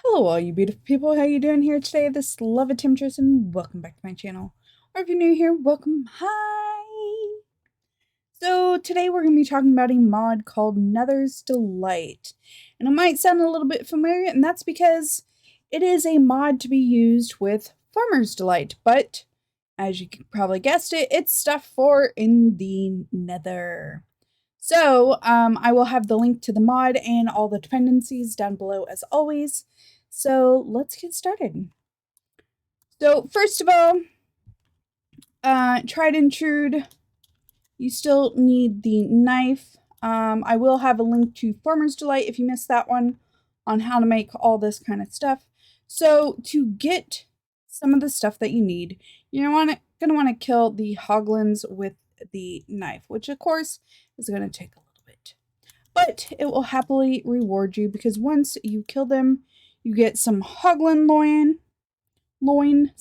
Hello all you beautiful people, how you doing here today? This is Love Temptress and welcome back to my channel. Or if you're new here, welcome. Hi! So today we're going to be talking about a mod called Nether's Delight. And it might sound a little bit familiar, and that's because it is a mod to be used with Farmer's Delight. But as you probably guessed it, it's stuff for in the Nether. So, I will have the link to the mod and all the dependencies down below as always. So, let's get started. So, first of all, tried and true, you still need the knife. I will have a link to Farmer's Delight if you missed that one on how to make all this kind of stuff. So, to get some of the stuff that you need, you're going to want to kill the hoglins with the knife, which of course is going to take a little bit. But it will happily reward you because once you kill them, you get some hoglin loin,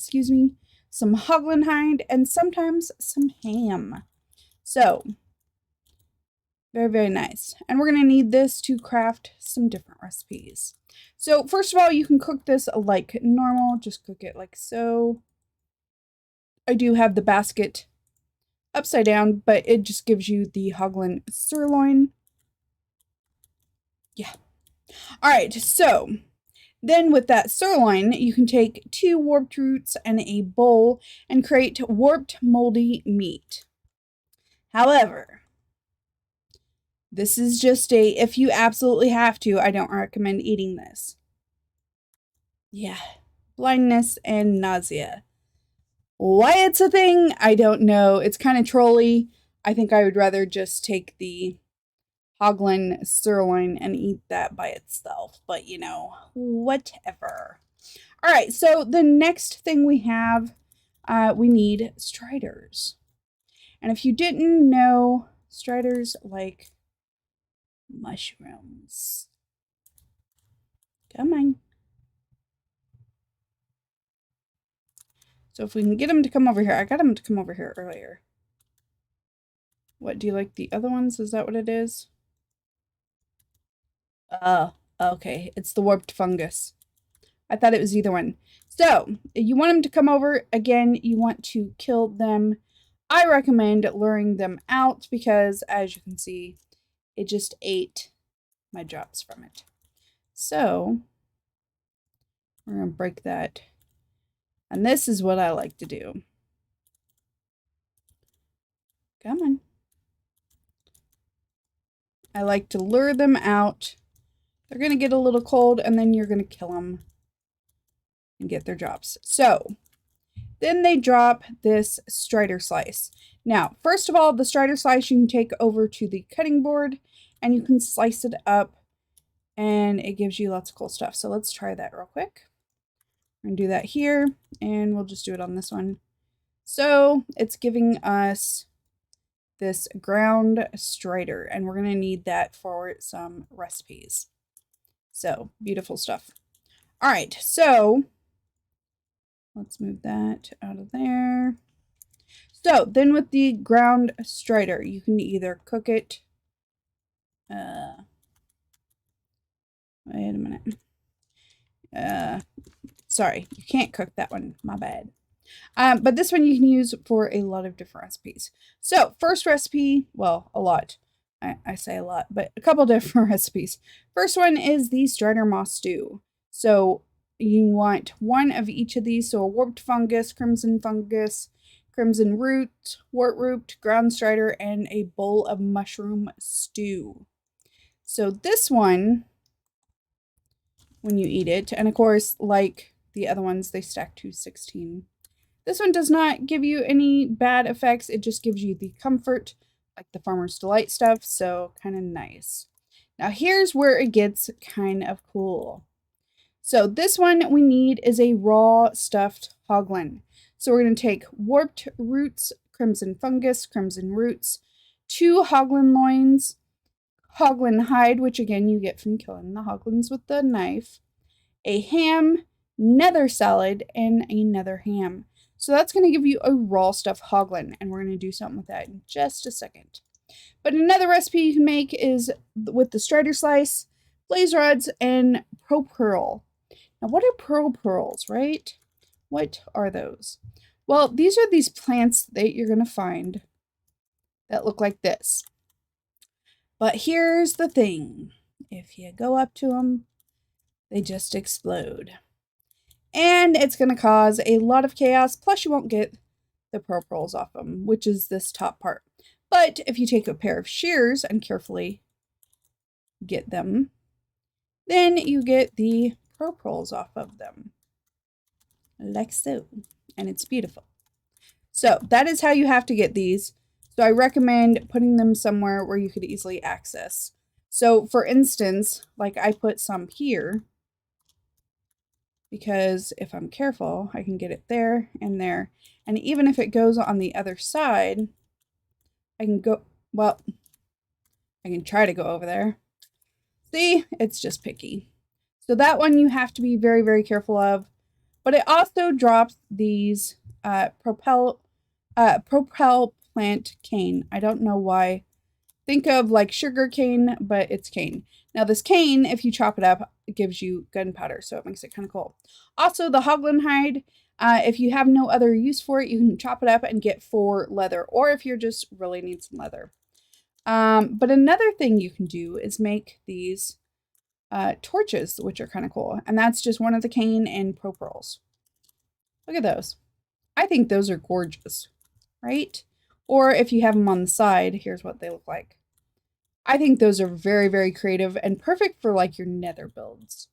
some hoglin hide, and sometimes some ham. So, very, very nice. And we're going to need this to craft some different recipes. So, first of all, you can cook this like normal. Just cook it like so. I do have the basket upside down, but it just gives you the hoglin sirloin. Yeah. Alright, so then with that sirloin, you can take 2 warped roots and a bowl and create warped moldy meat. However, this is just if you absolutely have to, I don't recommend eating this. Yeah, blindness and nausea. Why it's a thing, I don't know. It's kind of trolly. I think I would rather just take the hoglin sirloin and eat that by itself, but you know, whatever. All right, so the next thing we have, we need striders. And if you didn't know, striders like mushrooms. Come on. So if we can get them to come over here, I got them to come over here earlier. What, do you like the other ones? Is that what it is? Okay, it's the warped fungus. I thought it was either one. So, you want them to come over. Again, you want to kill them. I recommend luring them out because, as you can see, it just ate my drops from it. So, we're going to break that. And this is what I like to do. Come on. I like to lure them out. They're going to get a little cold, and then you're going to kill them and get their drops. So, then they drop this strider slice. Now, first of all, the strider slice you can take over to the cutting board and you can slice it up and it gives you lots of cool stuff. So let's try that real quick. We're going to do that here and we'll just do it on this one. So it's giving us this ground strider and we're going to need that for some recipes. So beautiful stuff. All right, so let's move that out of there. So then with the ground strider, you can either cook it. Wait a minute. Sorry, you can't cook that one. My bad. But this one you can use for a lot of different recipes. So first recipe, well, a lot. I say a lot, but a couple different recipes. First one is the strider moss stew. So you want one of each of these. So a warped fungus, crimson root, wart root, ground strider, and a bowl of mushroom stew. So this one, when you eat it, and of course, like the other ones, they stack to 16. This one does not give you any bad effects. It just gives you the comfort, like the Farmer's Delight stuff. So kind of nice. Now here's where it gets kind of cool. So this one we need is a raw stuffed hoglin. So we're going to take warped roots, crimson fungus, crimson roots, 2 hoglin loins, hoglin hide, which again you get from killing the hoglins with the knife, a ham, nether salad, and a nether ham. So that's going to give you a raw stuffed hoglin, and we're going to do something with that in just a second. But another recipe you can make is with the strider slice, blaze rods, and Propelpearl. Now, what are pearls, right? What are those? Well, these are these plants that you're going to find that look like this. But here's the thing. If you go up to them, they just explode. And it's going to cause a lot of chaos, plus you won't get the pearls off them, which is this top part. But if you take a pair of shears and carefully get them, then you get the pearls off of them. Like so. And it's beautiful. So that is how you have to get these. So I recommend putting them somewhere where you could easily access. So for instance, like I put some here, because if I'm careful, I can get it there and there. And even if it goes on the other side, I can go, well, I can try to go over there. See, it's just picky. So that one you have to be very, very careful of. But it also drops these Propel plant cane. I don't know why. Think of like sugar cane, but it's cane. Now this cane, if you chop it up, it gives you gunpowder, so it makes it kind of cool. Also, the Hoglin hide, if you have no other use for it, you can chop it up and get 4 leather, or if you just really need some leather. But another thing you can do is make these torches, which are kind of cool, and that's just one of the cane and pearls. Look at those. I think those are gorgeous, right? Or if you have them on the side, here's what they look like. I think those are very, very creative and perfect for like your nether builds,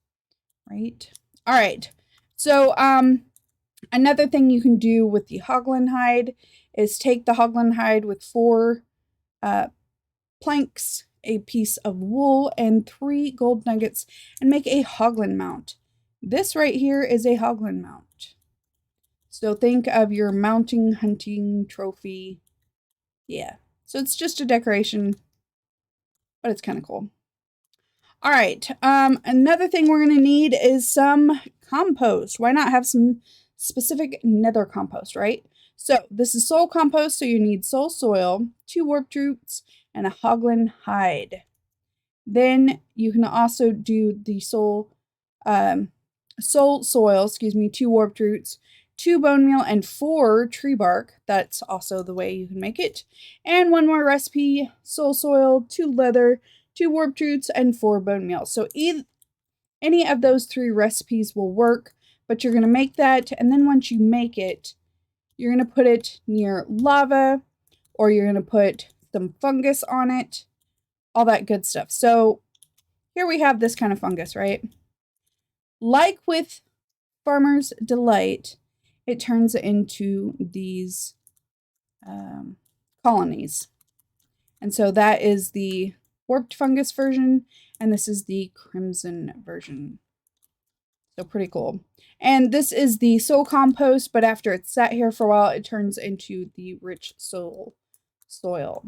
right? All right. So another thing you can do with the Hoglin hide is take the Hoglin hide with 4 planks, a piece of wool, and 3 gold nuggets and make a Hoglin mount. This right here is a Hoglin mount. So think of your mounting hunting trophy. Yeah. So it's just a decoration, but it's kind of cool. All right. Another thing we're going to need is some compost. Why not have some specific nether compost, right? So this is soul compost, so you need soul soil, 2 warped roots, and a Hoglin hide. Then you can also do the soul soil, 2 warped roots, 2 bone meal, and 4 tree bark. That's also the way you can make it. And 1 more recipe, soul soil, 2 leather, 2 warped roots, and 4 bone meal. So any of those 3 recipes will work, but you're going to make that, and then once you make it, you're going to put it near lava, or you're going to put some fungus on it, all that good stuff. So here we have this kind of fungus, right? Like with Farmer's Delight, it turns into these colonies. And so that is the warped fungus version, and this is the crimson version. So pretty cool. And this is the soul compost, but after it's sat here for a while, it turns into the rich soil. All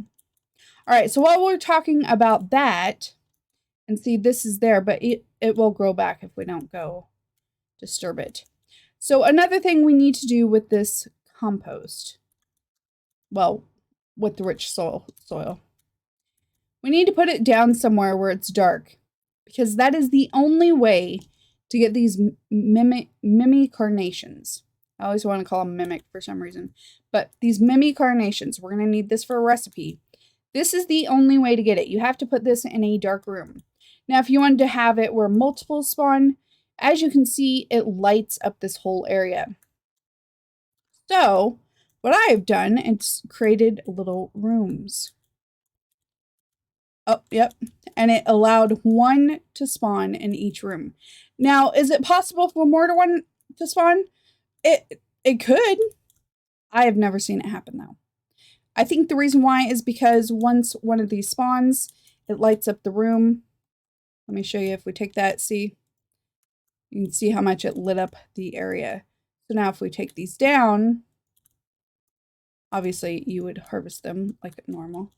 right, so while we're talking about that, and see, this is there, but it will grow back if we don't go disturb it. So another thing we need to do with this compost, well, with the rich soil, we need to put it down somewhere where it's dark, because that is the only way to get these mimic carnations. I always want to call them mimic for some reason, but these mimic carnations, we're going to need this for a recipe. This is the only way to get it. You have to put this in a dark room. Now, if you wanted to have it where multiple spawn, as you can see, it lights up this whole area. So what I have done is created little rooms. Oh, yep. And it allowed 1 to spawn in each room. Now, is it possible for more than 1 to spawn? It could. I have never seen it happen, though. I think the reason why is because once one of these spawns, it lights up the room. Let me show you if we take that, see? You can see how much it lit up the area. So now if we take these down, obviously you would harvest them like normal.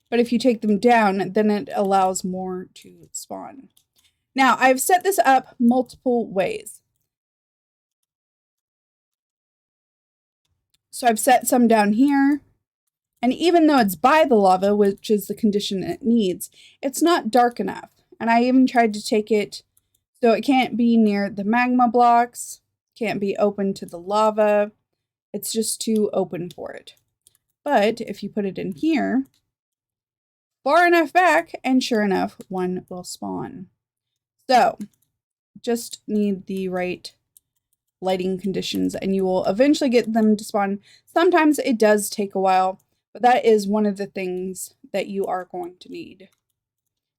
But if you take them down, then it allows more to spawn. Now, I've set this up multiple ways. So I've set some down here. And even though it's by the lava, which is the condition it needs, it's not dark enough. And I even tried to take it So it can't be near the magma blocks, can't be open to the lava. It's just too open for it. But if you put it in here, far enough back, and sure enough, one will spawn. So just need the right lighting conditions and you will eventually get them to spawn. Sometimes it does take a while, but that is one of the things that you are going to need.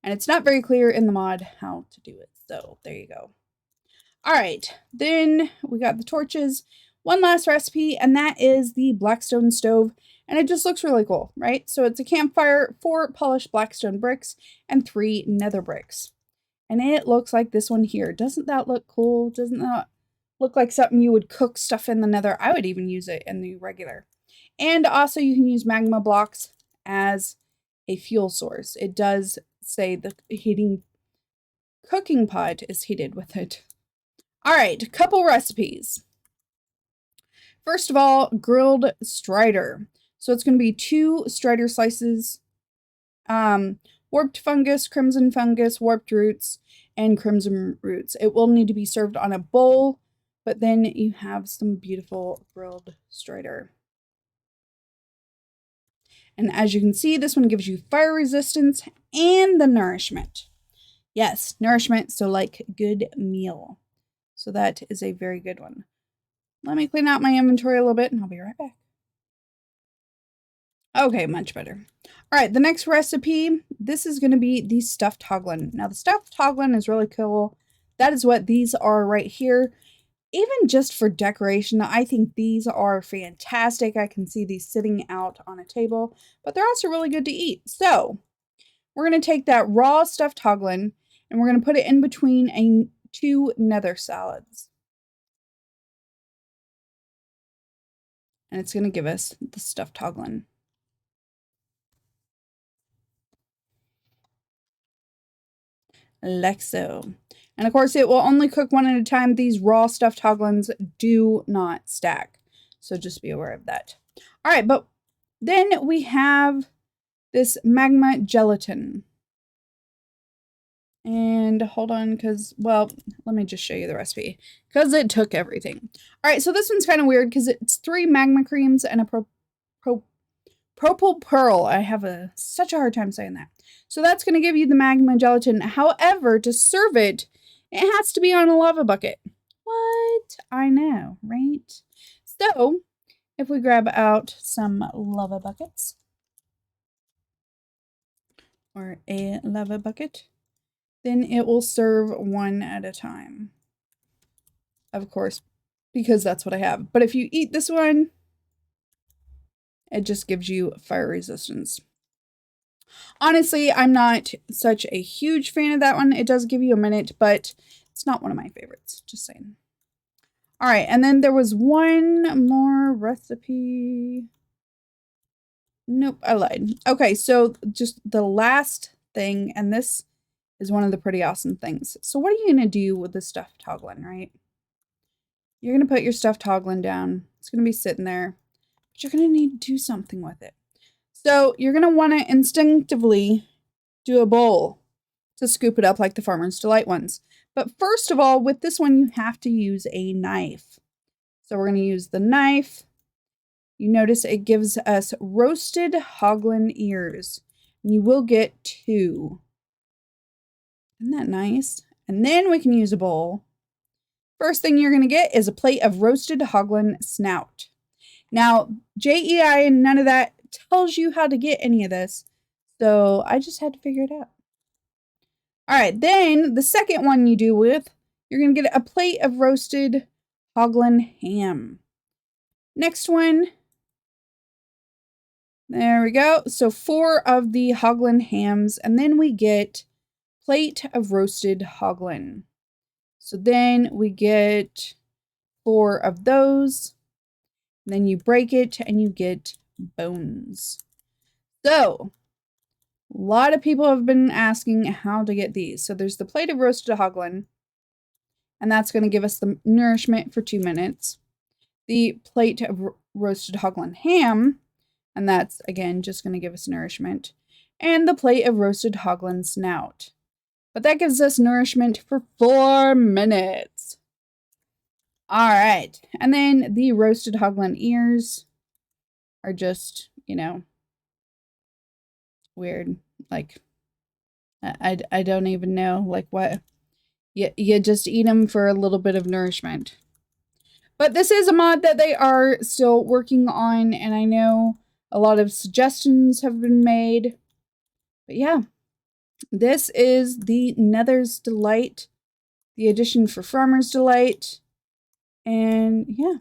And it's not very clear in the mod how to do it. So there you go. All right, then we got the torches. One last recipe, and that is the Blackstone stove. And it just looks really cool, right? So it's a campfire, 4 polished Blackstone bricks, and 3 nether bricks. And it looks like this one here. Doesn't that look cool? Doesn't that look like something you would cook stuff in the nether? I would even use it in the regular. And also you can use magma blocks as a fuel source. It does say the cooking pot is heated with it. All right, a couple recipes. First of all, grilled strider. So it's going to be 2 strider slices, warped fungus, crimson fungus, warped roots, and crimson roots. It will need to be served on a bowl, but then you have some beautiful grilled strider. And as you can see, this one gives you fire resistance and the nourishment. Yes, nourishment, so like good meal. So that is a very good one. Let me clean out my inventory a little bit and I'll be right back. Okay, much better. All right, the next recipe, this is going to be the stuffed hoglin. Now, the stuffed hoglin is really cool. That is what these are right here. Even just for decoration, I think these are fantastic. I can see these sitting out on a table, but they're also really good to eat. So we're going to take that raw stuffed hoglin and we're going to put it in between 2 nether salads. And it's going to give us the stuffed hoglin. Like so. And of course, it will only cook one at a time. These raw stuffed hoglins do not stack. So just be aware of that. All right, but then we have this magma gelatin. And hold on, because, well, let me just show you the recipe. Because it took everything. All right, so this one's kind of weird because it's 3 magma creams and a Propelpearl. I have such a hard time saying that. So that's going to give you the magma gelatin. However, to serve it, it has to be on a lava bucket. What? I know, right? So, if we grab out some lava buckets, or a lava bucket, then it will serve one at a time. Of course, because that's what I have. But if you eat this one, it just gives you fire resistance. Honestly, I'm not such a huge fan of that one. It does give you a minute, but it's not one of my favorites. Just saying. All right, and then there was one more recipe. Nope, I lied. Okay, so just the last thing, and this is one of the pretty awesome things. So what are you going to do with the stuffed hoglin, right? You're going to put your stuffed hoglin down. It's going to be sitting there, but you're going to need to do something with it. So you're going to want to instinctively do a bowl to scoop it up like the Farmer's Delight ones. But first of all, with this one, you have to use a knife. So we're going to use the knife. You notice it gives us roasted hoglin ears. And you will get 2. Isn't that nice? And then we can use a bowl. First thing you're going to get is a plate of roasted hoglin snout. Now, JEI and none of that tells you how to get any of this. So I just had to figure it out. All right, then the second one you do with, you're going to get a plate of roasted hoglin ham. Next one. There we go. So 4 of the hoglin hams, and then we get plate of roasted hoglin. So then we get 4 of those. Then you break it and you get bones. So a lot of people have been asking how to get these. So there's the plate of roasted hoglin, and that's going to give us the nourishment for 2 minutes. The plate of roasted hoglin ham, and that's, again, just going to give us nourishment. And the plate of roasted hoglin snout. But that gives us nourishment for 4 minutes. All right. And then the roasted Hoglin ears are just, you know, weird. Like, I don't even know, like, what. You just eat them for a little bit of nourishment. But this is a mod that they are still working on, and I know a lot of suggestions have been made. But yeah, this is the Nether's Delight, the addition for Farmer's Delight. And yeah,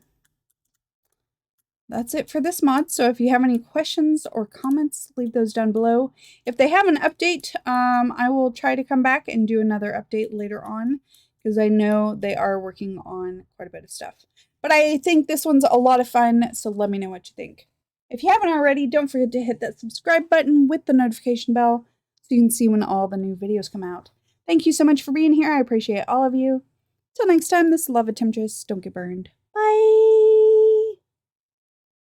that's it for this mod. So if you have any questions or comments, leave those down below. If they have an update, I will try to come back and do another update later on, because I know they are working on quite a bit of stuff. But I think this one's a lot of fun, so let me know what you think. If you haven't already, don't forget to hit that subscribe button with the notification bell so you can see when all the new videos come out. Thank you so much for being here. I appreciate all of you. Till next time, this is Lava Temptress. Don't get burned. Bye!